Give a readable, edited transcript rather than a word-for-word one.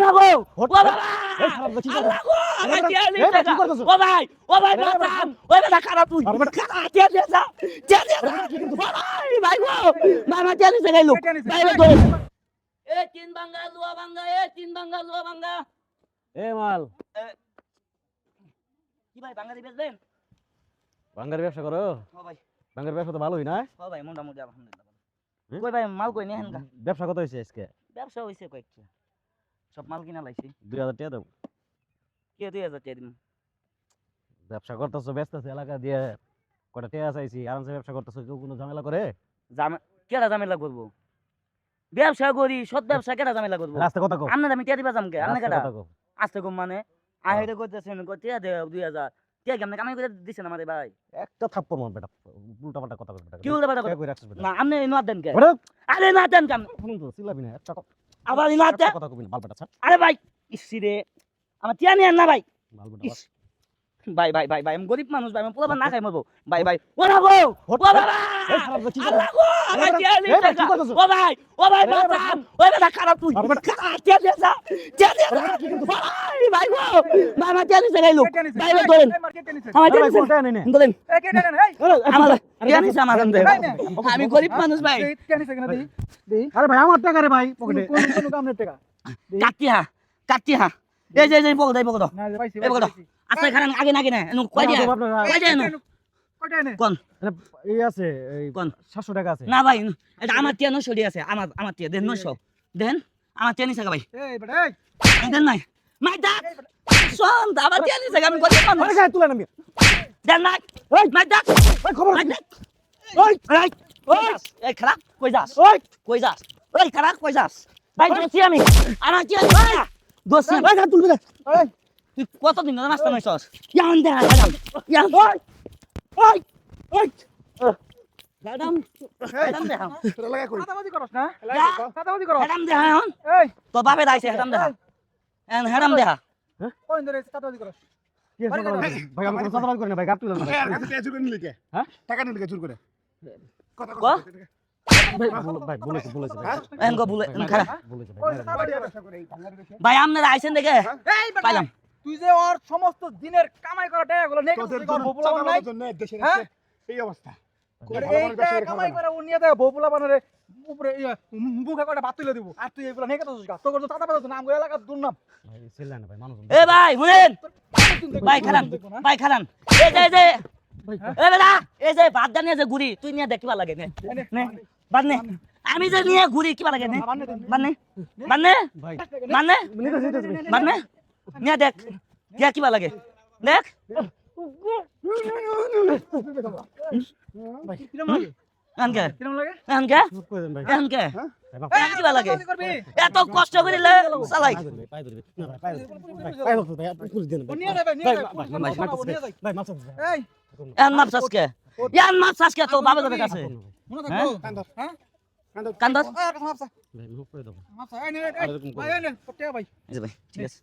ওরা গো ও বাবা আল্লাহ গো আমার টিয়ালি ও ভাই বাঁচান ওই বেটা খারা তুই খারা টিয়া দে যা ভাই গো মামা টিয়ালি সে গেল ভাই ধরে এ তিন ভাঙ্গা লুয়া ভাঙ্গা এ তিন ভাঙ্গা লুয়া ভাঙ্গা এ মাল কি ভাই ভাঙ্গা দিবেন ভাঙ্গার ব্যবসা করো ও ভাই ভাঙ্গার ব্যবসা তো ভালোই না ও ভাই মোটামুটি আলহামদুলিল্লাহ কই ভাই মাল কই নেন গা ব্যবসা কত হয়েছে আজকে ব্যবসা হইছে কয়েকটা সব মাল কিনা লাইছি 2000 টাকা দাও কে 2000 টাকা দিমু ব্যবসা করতেছো ব্যস্ত আছে এলাকা দিয়ে কটা টাকা চাইছি আরামসে ব্যবসা করতেছো কেউ কোনো ঝামেলা করে কেডা ঝামেলা করব ব্যবসা করি সৎ ব্যবসা কেডা ঝামেলা করব রাস্তা কথা কও আমনে আমি টিয়া দিবা জামকে আমনে কেডা কথা কও আস্তে কম মানে আহেরে কইতেছেন টিয়া দে 2000 টিয়া কেমনে কামাই করে দিছেন আমারে ভাই একটা থাপ্পড় মার বেটা উল্টা পাল্টা কথা কই বেটা কি উল্টা পাল্টা কথা? কই রাখছিস বেটা না আমনে না দেন কে বেটা আরে না দেন কেমনে শুনুন তো চিল্লাবি না একটা আবার না দেন কথা কইবি না বাল বেটা ছাড় আরে ভাই ইসি রে আমার টিয়া নিয়েন না ভাই বাল বেটা ইস, ভাই আমি গরিব মানুষ ভাই আমি পোলাপান না খাই মরবো ভাই ওরা গো ও বাবা আল্লাহ গো আমার টিয়া নিয়ে ও ভাই বাঁচান ওই বেটা খারা তুই খারা টিয়া দে যা ভাই গো মামা টিয়া নিয়ে গেল ভাই ধরেন আমার টিয়া নিছে কোনটা নেই ধরেন এই কে দেন এই আমার টিয়া নিছে আমার দেন আমি গরিব মানুষ ভাই কে নিছে কেন দেই আরে ভাই আমার টাকা রে ভাই পকেটে কোন কামের টাকা কাটিয়া এই যে পকড় না পাইছি এই পকড় আচ্ছা খান আগে নাকি না কয় দিয়া কয়টা এনে কোন এই আছে এই কোন 700 টাকা আছে না ভাই এটা আমার টিয়া 900 আছে আমার টিয়া দেন 900 দেন আমার টিয়া নিছে ভাই এই বেটা এই দেন নাই মাই ডাক শোন আমার টিয়া নিছে আমি গরিব মানুষ আরে গায়ে তুলে নামি দেন নাই মাই ডাক ওই খবর মাই ডাক ওই এই খারাপ কই যাস ওই খারাপ কই যাস ভাই দোষী আমি আমার টিয়া দোষী ওই গায়ে তুলবি না এই তুই কতদিন ধরে মাস্টার নইছস ইয়ান দে ইয়ান ওই ওই ম্যাডাম দে তোরা লাগা কই কথাবাজি করছ না যা। কথাবাজি করছ ম্যাডাম দে হন এই তো বাপে দাইছে ম্যাডাম দে এন ম্যাডাম দে কোন ধরে কথাবাজি করছ কি আছে ভাই আমি কোনো সাদাবাদ করি না ভাই গায়ে তুলে না হ্যাঁ টাকা নিলে চুর করে কথা কো ভাই বলেছে ভাই এন গো বলে খারাপ বলেছে ওই ভাই কথাবাজি ব্যবসা করে এই ভাঙার বেশি ভাই আপনারা আইছেন দেখে এই বেটা পাইলাম তুই যে ওর সমস্ত দিনের কামাই করা টাকাগুলো নেই বপুলা নাই হ্যাঁ এই অবস্থা এই টাকা কামাই করে ও নিয়ে দেয় বপুলা বানারে উপরে মুখে করে ভাত তুলে দিব আর তুই এগুলো নেই কথা তোর তো চাচা পাতা নাম করে এলাকার দুর্নাম ভাই ছেলে না ভাই মানুষ এ ভাই শুনেন ভাই খারান এই যে এ বেটা এই যে ভাত জানি যে গুড়ি তুই নিয়ে দেখ কিবা লাগে নে নে বাদ নে আমি যে নিয়ে ঘুরি কিবা লাগে নে বাদ নে ভাই নিয়ে দেখ কিবা লাগে দেখ কিরম লাগে আনকে কিরম লাগে আনকে ভাই কিবা লাগে করবি এত কষ্ট করিলে চালাই পাই ধরবি না ভাই পাই ধরবি ভাই পুলিশ দেন নিয়ে যাবে নিয়ে যাবে ভাই মাছ এই এন মাপ সাসকে তো বাবা দাদা কাছে মনে থাকো হ্যাঁ কান্দর এই মাপসা ভাই মুখ করে দাও মাপসা এই নে এই ভাই এই নে পটে ভাই এই যে ভাই ঠিক আছে